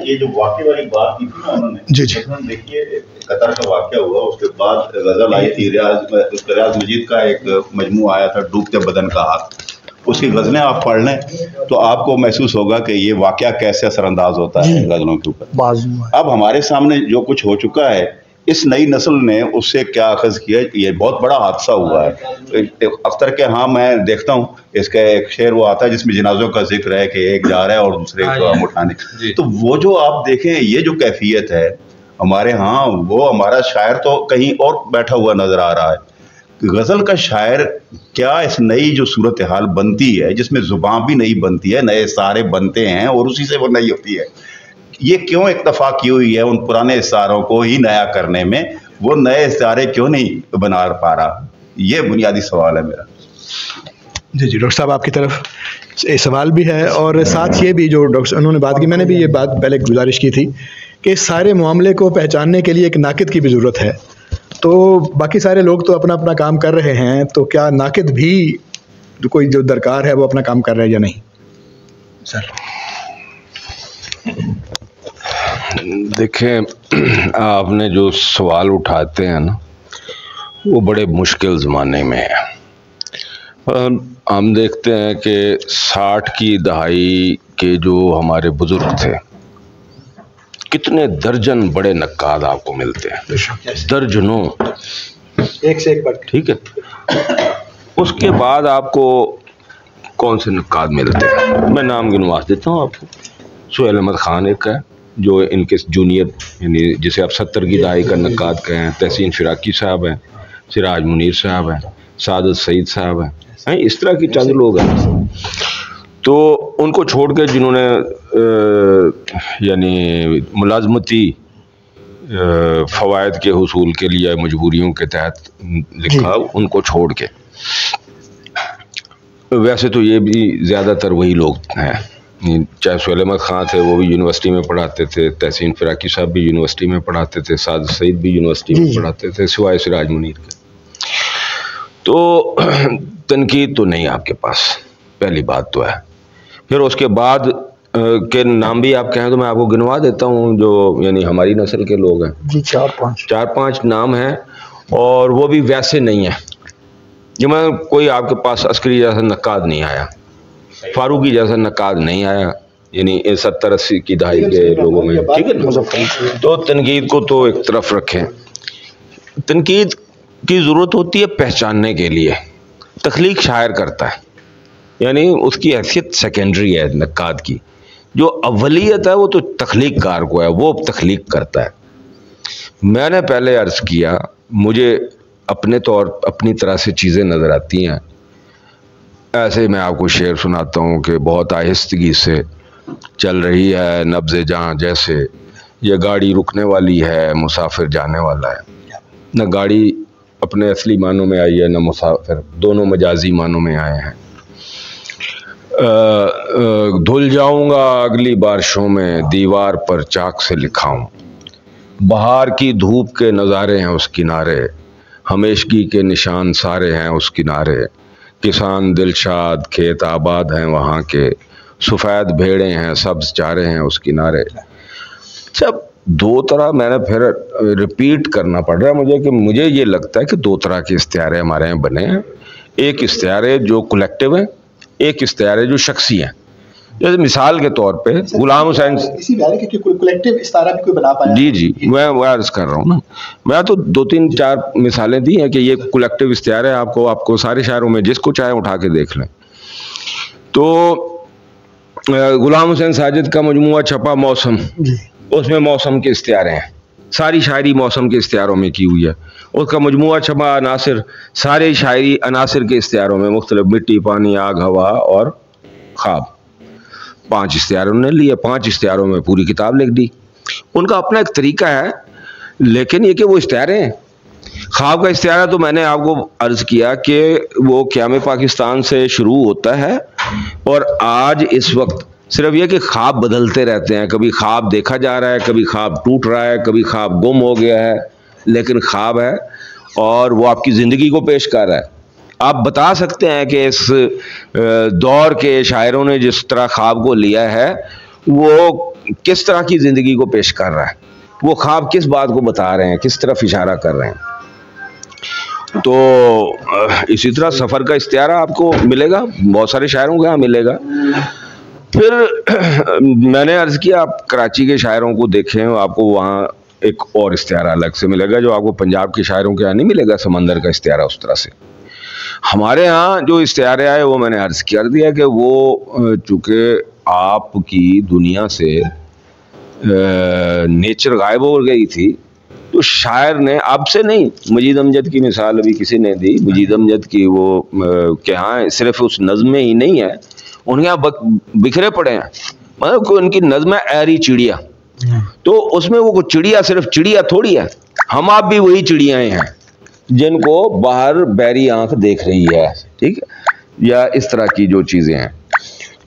یہ جو واقعے والی بات کی تھی نا انہوں نے، جی دیکھیے قطر کا واقعہ ہوا، اس کے بعد غزل آئی تھی ریاض مجید کا ایک مجموعہ آیا تھا ڈوبتے بدن کا ہاتھ، اس کی غزلیں آپ پڑھ لیں تو آپ کو محسوس ہوگا کہ یہ واقعہ کیسے اثر انداز ہوتا ہے غزلوں کے اوپر۔ اب ہمارے سامنے جو کچھ ہو چکا ہے، اس نئی نسل نے اس سے کیا اخذ کیا، یہ بہت بڑا حادثہ ہوا ہے۔ اختر کے ہاں میں دیکھتا ہوں اس کا ایک شعر وہ آتا ہے جس میں جنازوں کا ذکر ہے کہ ایک جا رہا ہے اور دوسرے کو ہم اٹھانے، تو وہ جو آپ دیکھیں یہ جو کیفیت ہے ہمارے ہاں، وہ ہمارا شاعر تو کہیں اور بیٹھا ہوا نظر آ رہا ہے۔ غزل کا شاعر کیا اس نئی جو صورتحال بنتی ہے جس میں زبان بھی نہیں بنتی ہے، نئے سارے بنتے ہیں اور اسی سے وہ نئی ہوتی ہے، یہ کیوں اکتفا کی ہوئی ہے ان پرانے استعاروں کو ہی نیا کرنے میں، وہ نئے استعارے کیوں نہیں بنا پا رہا؟ یہ بنیادی سوال ہے میرا۔ جی ڈاکٹر صاحب آپ کی طرف سوال بھی ہے، اور ساتھ یہ بھی جو ڈاکٹر انہوں نے بات کی، میں نے بھی یہ بات پہلے گزارش کی تھی کہ سارے معاملے کو پہچاننے کے لیے ایک ناقد کی بھی ضرورت ہے، تو باقی سارے لوگ تو اپنا اپنا کام کر رہے ہیں، تو کیا ناقد بھی کوئی جو درکار ہے وہ اپنا کام کر رہے ہیں یا نہیں؟ سر دیکھیں، آپ نے جو سوال اٹھاتے ہیں نا وہ بڑے مشکل زمانے میں ہے۔ ہم دیکھتے ہیں کہ 60 کی دہائی کے جو ہمارے بزرگ تھے، کتنے درجن بڑے نقاد آپ کو ملتے ہیں، درجنوں، ایک سے ایک بات، ٹھیک ہے۔ اس کے بعد آپ کو کون سے نقاد ملتے ہیں؟ میں نام گنوا دیتا ہوں آپ کو۔ سہیل احمد خان ایک ہے جو ان کے جونیئر، یعنی جسے آپ 70 کی دہائی کا نقاد کہیں، تحسین فراقی صاحب ہیں، سراج منیر صاحب ہیں، سعادت سعید صاحب ہیں، اس طرح کی چند لوگ ہیں۔ تو ان کو چھوڑ کے جنہوں نے یعنی ملازمتی فوائد کے حصول کے لیے مجبوریوں کے تحت لکھا، ان کو چھوڑ کے، ویسے تو یہ بھی زیادہ تر وہی لوگ ہیں، چاہے سہیل احمد خان تھے وہ بھی یونیورسٹی میں پڑھاتے تھے، تحسین فراقی صاحب بھی یونیورسٹی میں پڑھاتے تھے، سعادت سعید بھی یونیورسٹی میں پڑھاتے تھے، سوائے سراج منیر کے۔ تو تنقید تو نہیں آپ کے پاس، پہلی بات تو ہے۔ پھر اس کے بعد کے نام بھی آپ کہیں تو میں آپ کو گنوا دیتا ہوں جو یعنی ہماری نسل کے لوگ ہیں، جی 4-5 نام ہیں، اور وہ بھی ویسے نہیں ہیں۔ جمع کوئی آپ کے پاس عسکری جیسا نقاد نہیں آیا، فاروقی جیسا نقاد نہیں آیا، یعنی 70-80 کی دہائی کے لوگوں میں، ٹھیک ہے نا۔ تو تنقید کو تو ایک طرف رکھیں، تنقید کی ضرورت ہوتی ہے پہچاننے کے لیے۔ تخلیق شاعر کرتا ہے، یعنی اس کی حیثیت سیکنڈری ہے نقاد کی، جو اولیت ہے وہ تو تخلیق کار کو ہے، وہ تخلیق کرتا ہے۔ میں نے پہلے عرض کیا، مجھے اپنے طور اپنی طرح سے چیزیں نظر آتی ہیں، ایسے میں آپ کو شعر سناتا ہوں کہ بہت آہستگی سے چل رہی ہے نبض جاں جیسے، یہ گاڑی رکنے والی ہے مسافر جانے والا ہے۔ نہ گاڑی اپنے اصلی معنوں میں آئی ہے نہ مسافر، دونوں مجازی معنوں میں آئے ہیں۔ دھل جاؤں گا اگلی بارشوں میں، دیوار پر چاک سے لکھا ہوں، بہار کی دھوپ کے نظارے ہیں اس کنارے، ہمیشگی کے نشان سارے ہیں اس کنارے، کسان دلشاد کھیت آباد ہیں وہاں کے، سفید بھیڑیں ہیں سبز چارے ہیں اس کنارے۔ جب دو طرح، میں نے پھر ریپیٹ کرنا پڑ رہا ہے مجھے کہ مجھے یہ لگتا ہے کہ دو طرح کے استعارے ہمارے یہاں بنے ہیں، ایک استعارے جو کلیکٹیو ہیں، ایک استعارے جو شخصی ہیں۔ جیسے مثال کے طور پہ غلام حسین، اسی بارے کہ کوئی کلیکٹیو استعارہ بھی کوئی بنا پایا؟ جی میں وہ عرض کر رہا ہوں نا، میں تو 2-3-4 مثالیں دی ہیں کہ یہ کلیکٹیو استعارے، آپ کو سارے شاعروں میں جس کو چاہے اٹھا کے دیکھ لیں۔ تو غلام حسین ساجد کا مجموعہ چھپا موسم، اس میں موسم کے استعارے ہیں، ساری شاعری موسم کے استعاروں میں کی ہوئی ہے۔ اس کا مجموعہ چھپا عناصر، سارے شاعری عناصر کے استعاروں میں، مختلف مٹی، پانی، آگ، ہوا اور خواب، 5 استعاروں نے لیے، 5 استعاروں میں پوری کتاب لکھ دی۔ ان کا اپنا ایک طریقہ ہے، لیکن یہ کہ وہ استعارے ہیں۔ خواب کا استعارہ تو میں نے آپ کو عرض کیا کہ وہ قیام پاکستان سے شروع ہوتا ہے، اور آج اس وقت صرف یہ کہ خواب بدلتے رہتے ہیں، کبھی خواب دیکھا جا رہا ہے، کبھی خواب ٹوٹ رہا ہے، کبھی خواب گم ہو گیا ہے، لیکن خواب ہے اور وہ آپ کی زندگی کو پیش کر رہا ہے۔ آپ بتا سکتے ہیں کہ اس دور کے شاعروں نے جس طرح خواب کو لیا ہے وہ کس طرح کی زندگی کو پیش کر رہا ہے, وہ خواب کس بات کو بتا رہے ہیں, کس طرف اشارہ کر رہے ہیں. تو اسی طرح سفر کا استعارہ آپ کو ملے گا, بہت سارے شاعروں کے یہاں ملے گا. پھر میں نے عرض کیا آپ کراچی کے شاعروں کو دیکھیں, آپ کو وہاں ایک اور استعارہ الگ سے ملے گا جو آپ کو پنجاب کے شاعروں کے یہاں نہیں ملے گا, سمندر کا استعارہ اس طرح سے. ہمارے ہاں جو استعارے آئے وہ میں نے عرض کر دیا کہ وہ چونکہ آپ کی دنیا سے نیچر غائب ہو گئی تھی, تو شاعر نے اب سے نہیں, مجید امجد کی مثال ابھی کسی نے دی, مجید امجد کی وہ کہ ہاں صرف اس نظم میں ہی نہیں ہے, ان کے یہاں بکھرے پڑے ہیں, مطلب ان کی نظم ہے ایری چڑیا, تو اس میں وہ چڑیا صرف چڑیا تھوڑی ہے, ہم آپ بھی وہی چڑیاں ہیں جن کو باہر بحری آنکھ دیکھ رہی ہے, ٹھیک ہے, یا اس طرح کی جو چیزیں ہیں.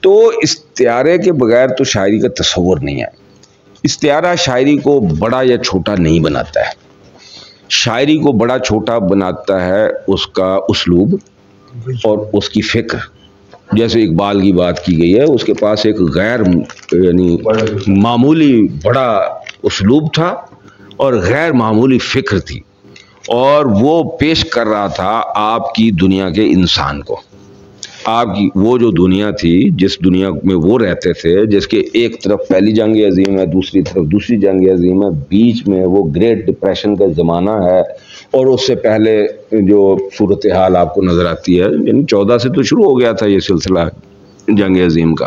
تو استعارے کے بغیر تو شاعری کا تصور نہیں ہے. استعارہ شاعری کو بڑا یا چھوٹا نہیں بناتا ہے, شاعری کو بڑا چھوٹا بناتا ہے اس کا اسلوب اور اس کی فکر. جیسے اقبال کی بات کی گئی ہے, اس کے پاس ایک غیر یعنی معمولی بڑا اسلوب تھا اور غیر معمولی فکر تھی, اور وہ پیش کر رہا تھا آپ کی دنیا کے انسان کو. آپ کی وہ جو دنیا تھی, جس دنیا میں وہ رہتے تھے, جس کے ایک طرف پہلی جنگ عظیم ہے, دوسری طرف دوسری جنگ عظیم ہے, بیچ میں وہ گریٹ ڈپریشن کا زمانہ ہے, اور اس سے پہلے جو صورتحال آپ کو نظر آتی ہے, یعنی 14 سے تو شروع ہو گیا تھا یہ سلسلہ جنگ عظیم کا.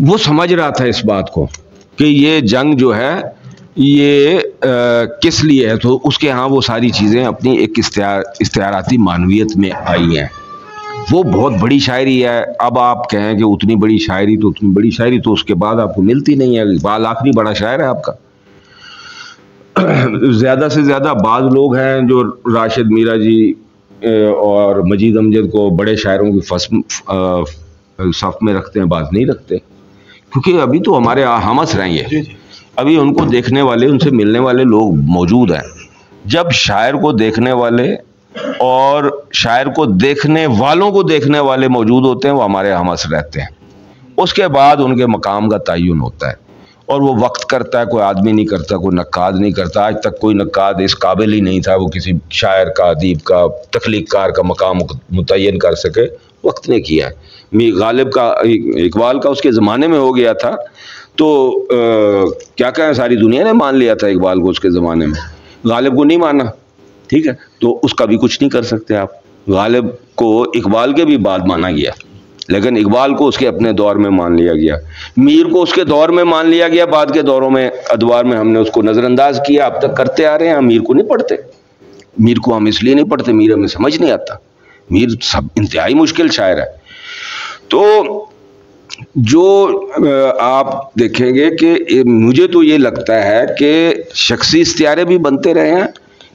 وہ سمجھ رہا تھا اس بات کو کہ یہ جنگ جو ہے یہ کس لیے ہے, تو اس کے ہاں وہ ساری چیزیں اپنی ایک استعاراتی معنویت میں آئی ہیں. وہ بہت بڑی شاعری ہے. اب آپ کہیں کہ اتنی بڑی شاعری تو اس کے بعد آپ کو ملتی نہیں ہے. اقبال آخری بڑا شاعر ہے آپ کا. زیادہ سے زیادہ بعض لوگ ہیں جو راشد میرا جی اور مجید امجد کو بڑے شاعروں کی صف میں رکھتے ہیں, بعض نہیں رکھتے, کیونکہ ابھی تو ہمارے ہمس رہیں گے, ابھی ان کو دیکھنے والے, ان سے ملنے والے لوگ موجود ہیں. جب شاعر کو دیکھنے والے اور شاعر کو دیکھنے والوں کو دیکھنے والے موجود ہوتے ہیں, وہ ہمارے ہمس رہتے ہیں. اس کے بعد ان کے مقام کا تعین ہوتا ہے, اور وہ وقت کرتا ہے, کوئی آدمی نہیں کرتا, کوئی نقاد نہیں کرتا. آج تک کوئی نقاد اس قابل ہی نہیں تھا وہ کسی شاعر کا, ادیب کا, تخلیق کار کا مقام متعین کر سکے. وقت نے کیا ہے. غالب کا, اقبال کا اس کے زمانے میں ہو گیا تھا, تو کیا کہیں ساری دنیا نے مان لیا تھا اقبال کو اس کے زمانے میں, غالب کو نہیں مانا, ٹھیک ہے, تو اس کا بھی کچھ نہیں کر سکتے آپ. غالب کو اقبال کے بھی بعد مانا گیا, لیکن اقبال کو اس کے اپنے دور میں مان لیا گیا. میر کو اس کے دور میں مان لیا گیا, بعد کے دوروں میں ادوار میں ہم نے اس کو نظر انداز کیا, اب تک کرتے آ رہے ہیں. میر کو نہیں پڑھتے, میر کو ہم اس لیے نہیں پڑھتے, میر ہمیں سمجھ نہیں آتا. میر سب انتہائی مشکل شاعر ہے. تو جو آپ دیکھیں گے کہ مجھے تو یہ لگتا ہے کہ شخصی استعارے بھی بنتے رہے ہیں,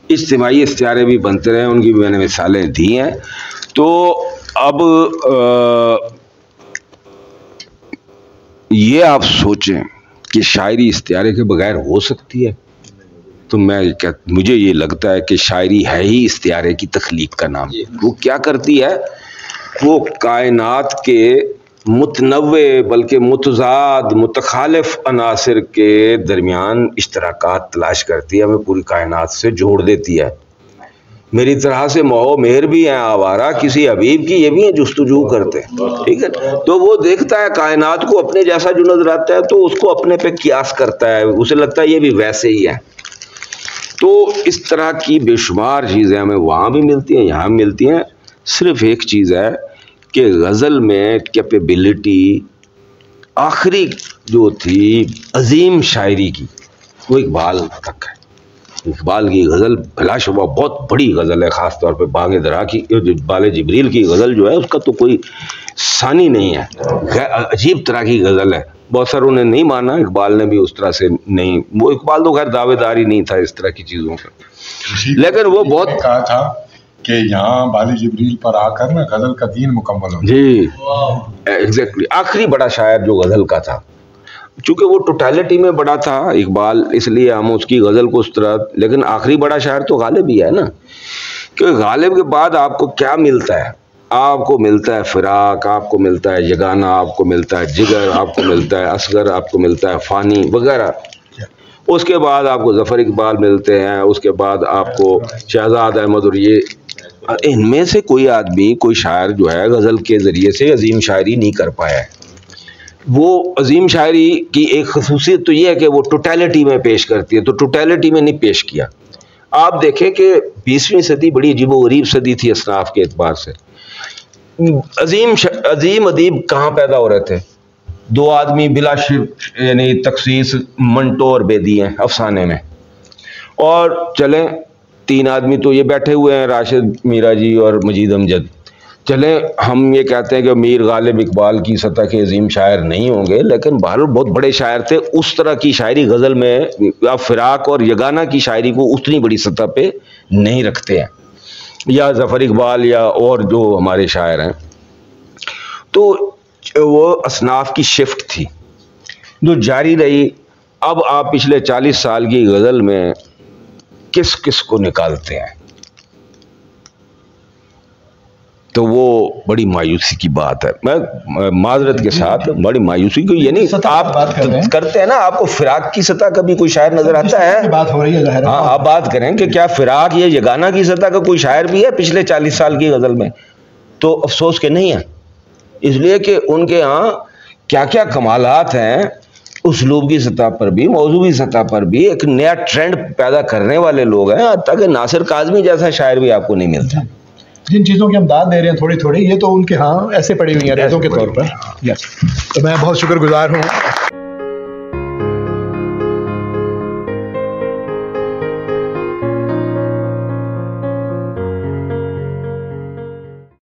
اجتماعی استعارے بھی بنتے رہے ہیں, ان کی بھی میں نے مثالیں دی ہیں. تو اب یہ آپ سوچیں کہ شاعری استعارے کے بغیر ہو سکتی ہے, تو مجھے یہ لگتا ہے کہ شاعری ہے ہی استعارے کی تخلیق کا نام. وہ کیا کرتی ہے, وہ کائنات کے متنوع بلکہ متضاد متخالف عناصر کے درمیان اشتراکات تلاش کرتی ہے, ہمیں پوری کائنات سے جوڑ دیتی ہے. میری طرح سے موہ مہر بھی ہیں آوارہ, کسی حبیب کی یہ بھی ہیں جستجو کرتے, ٹھیک ہے. تو وہ دیکھتا ہے کائنات کو اپنے جیسا جو نظر آتا ہے, تو اس کو اپنے پہ قیاس کرتا ہے, اسے لگتا ہے یہ بھی ویسے ہی ہے. تو اس طرح کی بے شمار چیزیں ہمیں وہاں بھی ملتی ہیں, یہاں بھی ملتی ہیں. صرف ایک چیز ہے کہ غزل میں کیپیبلٹی آخری جو تھی عظیم شاعری کی, وہ اقبال تک ہے. اقبال کی غزل بلا شبہ بہت بڑی غزل ہے, خاص طور پہ بانگ درا کی, بال جبریل کی غزل جو ہے اس کا تو کوئی ثانی نہیں ہے, عجیب طرح کی غزل ہے. بہت ساروں نے نہیں مانا, اقبال نے بھی اس طرح سے نہیں, وہ اقبال تو خیر دعوے دار ہی نہیں تھا اس طرح کی چیزوں کا, لیکن وہ بہت کہا تھا کہ یہاں بال جبریل پر آ کر نا غزل کا دین مکمل ہو. جی ایگزیکٹلی, آخری بڑا شاعر جو غزل کا تھا, چونکہ وہ ٹوٹیلٹی میں بڑا تھا اقبال, اس لیے ہم اس کی غزل کو اس طرح, لیکن آخری بڑا شاعر تو غالب ہی ہے نا, کہ غالب کے بعد آپ کو کیا ملتا ہے, آپ کو ملتا ہے فراق، آپ کو ملتا ہے یگانہ، آپ کو ملتا ہے جگر، آپ کو ملتا ہے اصغر، آپ کو ملتا ہے فانی وغیرہ. اس کے بعد آپ کو ظفر اقبال ملتے ہیں، اس کے بعد آپ کو شہزاد احمد. اور یہ ان میں سے کوئی آدمی، کوئی شاعر جو ہے غزل کے ذریعے سے عظیم شاعری نہیں کر پایا ہے. وہ عظیم شاعری کی ایک خصوصیت تو یہ ہے کہ وہ ٹوٹیلٹی میں پیش کرتی ہے، تو ٹوٹیلٹی میں نہیں پیش کیا. آپ دیکھیں کہ 20ویں صدی بڑی عجیب و غریب صدی تھی اصناف کے اعتبار سے. عظیم ادیب کہاں پیدا ہو رہے تھے؟ 2 آدمی بلا یعنی تخصیص، منٹو اور بیدی ہیں افسانے میں. اور چلیں 3 آدمی تو یہ بیٹھے ہوئے ہیں، راشد میرا جی اور مجید امجد. چلیں ہم یہ کہتے ہیں کہ میر غالب اقبال کی سطح کے عظیم شاعر نہیں ہوں گے، لیکن بہرحال بہت بڑے شاعر تھے. اس طرح کی شاعری غزل میں آپ فراق اور یگانہ کی شاعری کو اتنی بڑی سطح پہ نہیں رکھتے ہیں، یا ظفر اقبال یا اور جو ہمارے شاعر ہیں. تو وہ اصناف کی شفٹ تھی جو جاری رہی. اب آپ پچھلے 40 سال کی غزل میں کس کس کو نکالتے ہیں؟ تو وہ بڑی مایوسی کی بات ہے. میں معذرت کے ساتھ بڑی مایوسی کو، یعنی آپ کرتے ہیں نا، آپ کو فراق کی سطح کا بھی کوئی شاعر نظر آتا ہے؟ بات ہو رہی ہے ظاہر ہے. ہاں آپ بات کریں کہ کیا فراق یا یگانہ کی سطح کا کوئی شاعر بھی ہے پچھلے 40 سال کی غزل میں؟ تو افسوس کہ نہیں ہے، اس لیے کہ ان کے ہاں کیا کیا کمالات ہیں اسلوب کی سطح پر بھی، موضوعی سطح پر بھی. ایک نیا ٹرینڈ پیدا کرنے والے لوگ ہیں. تاکہ ناصر کاظمی جیسا شاعر بھی آپ کو نہیں ملتا. جن چیزوں کی ہم داد دے رہے ہیں تھوڑی تھوڑی، یہ تو ان کے ہاں ایسے پڑی ہوئی ہیں ریتوں کے طور پر. تو میں بہت شکر گزار ہوں